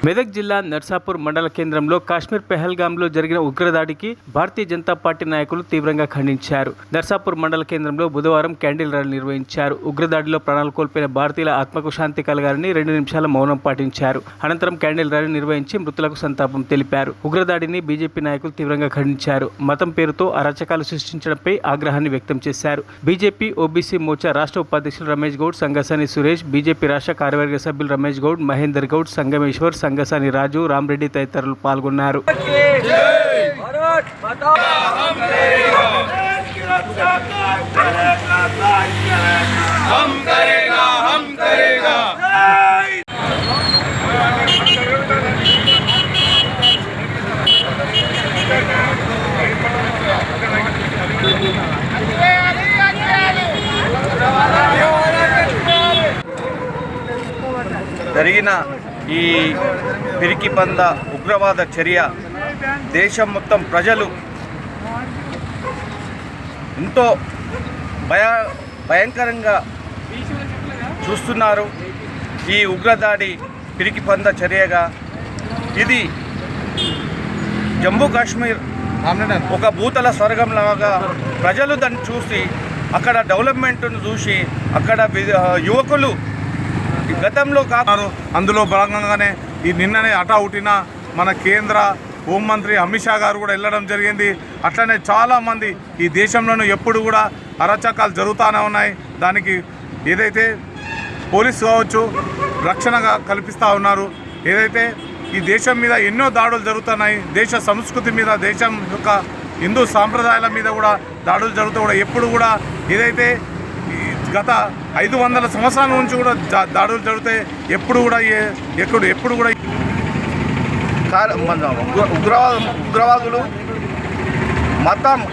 మెదక్ జిల్లా నర్సాపూర్ మండల కేంద్రంలో కాశ్మీర్ పెహల్గాంలో జరిగిన ఉగ్రదాడికి భారతీయ జనతా పార్టీ నాయకులు తీవ్రంగా ఖండించారు. నర్సాపూర్ మండల కేంద్రంలో బుధవారం క్యాండిల్ ర్యాలీ నిర్వహించారు. ఉగ్రదాడిలో ప్రాణాలు కోల్పోయిన భారతీయుల ఆత్మకు శాంతి కలగాలని 2 నిమిషాల మౌనం పాటించారు. అనంతరం క్యాండిల్ ర్యాలీ నిర్వహించి మృతులకు సంతాపం తెలిపారు. ఉగ్రదాడిని బీజేపీ నాయకులు తీవ్రంగా ఖండించారు. మతం పేరుతో అరాచకాలు సృష్టించడంపై ఆగ్రహాన్ని వ్యక్తం చేశారు. బీజేపీ ఓబీసీ మోర్చా రాష్ట్ర ఉపాధ్యక్షులు రమేష్ గౌడ్, సంగసాని సురేష్, బీజేపీ రాష్ట్ర కార్యవర్గ సభ్యులు రమేష్ గౌడ్, మహేందర్ గౌడ్, సంగమేశ్వర్, సంగసాని రాజు, రామరెడ్డి తదితరులు పాల్గొన్నారు. జరిగిన ఈ పిరికిపంద ఉగ్రవాద చర్య దేశం మొత్తం ప్రజలు ఎంతో భయంకరంగా చూస్తున్నారు. ఈ ఉగ్రదాడి పిరికిపంద చర్యగా ఇది జమ్మూ కాశ్మీర్ ఒక భూతల స్వర్గంలాగా ప్రజలు దాన్ని చూసి అక్కడ డెవలప్మెంట్ను చూసి అక్కడ యువకులు గతంలో అందులో భాగంగానే ఈ నిన్ననే హఠావుటిన మన కేంద్ర హోంమంత్రి అమిత్ షా గారు కూడా వెళ్ళడం జరిగింది. అట్లనే చాలామంది ఈ దేశంలోనూ ఎప్పుడు కూడా అరాచకాలు జరుగుతూనే ఉన్నాయి. దానికి ఏదైతే పోలీసు కావచ్చు రక్షణగా కల్పిస్తూ ఉన్నారు. ఏదైతే ఈ దేశం మీద ఎన్నో దాడులు జరుగుతున్నాయి. దేశ సంస్కృతి మీద, దేశం యొక్క హిందూ సాంప్రదాయాల మీద కూడా దాడులు జరుగుతూ కూడా ఎప్పుడు కూడా ఏదైతే గత 500 సంవత్సరాల నుంచి కూడా దాడులు జరుగుతాయి. ఎప్పుడు కూడా ఉగ్రవాదులు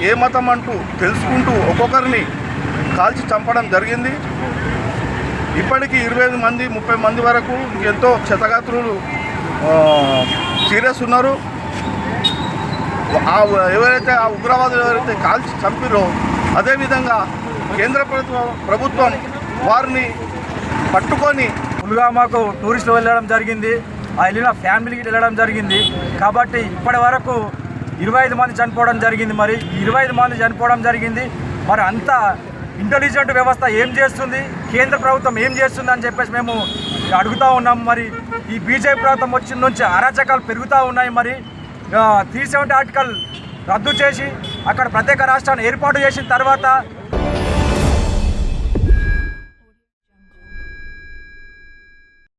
ఏ మతం అంటూ తెలుసుకుంటూ ఒక్కొక్కరిని కాల్చి చంపడం జరిగింది. ఇప్పటికీ 25 మంది 30 మంది వరకు ఎంతో క్షతగాత్రులు సీరియస్ ఉన్నారు. ఎవరైతే ఆ ఉగ్రవాదులు ఎవరైతే కాల్చి చంపిరో అదేవిధంగా కేంద్ర ప్రభుత్వం వారిని పట్టుకొని పుల్వామాకు టూరిస్టులు వెళ్ళడం జరిగింది. ఆ వెళ్ళిన ఫ్యామిలీకి వెళ్ళడం జరిగింది. కాబట్టి ఇప్పటి వరకు 25 మంది చనిపోవడం జరిగింది. మరి 25 మంది చనిపోవడం జరిగింది. మరి అంత ఇంటెలిజెంట్ వ్యవస్థ ఏం చేస్తుంది, కేంద్ర ప్రభుత్వం ఏం చేస్తుంది అని చెప్పేసి మేము అడుగుతూ ఉన్నాం. మరి ఈ బీజేపీ ప్రభుత్వం వచ్చిన నుంచి అరాచకాలు పెరుగుతూ ఉన్నాయి. మరి 370 ఆర్టికల్ రద్దు చేసి అక్కడ ప్రత్యేక రాష్ట్రాన్ని ఏర్పాటు చేసిన తర్వాత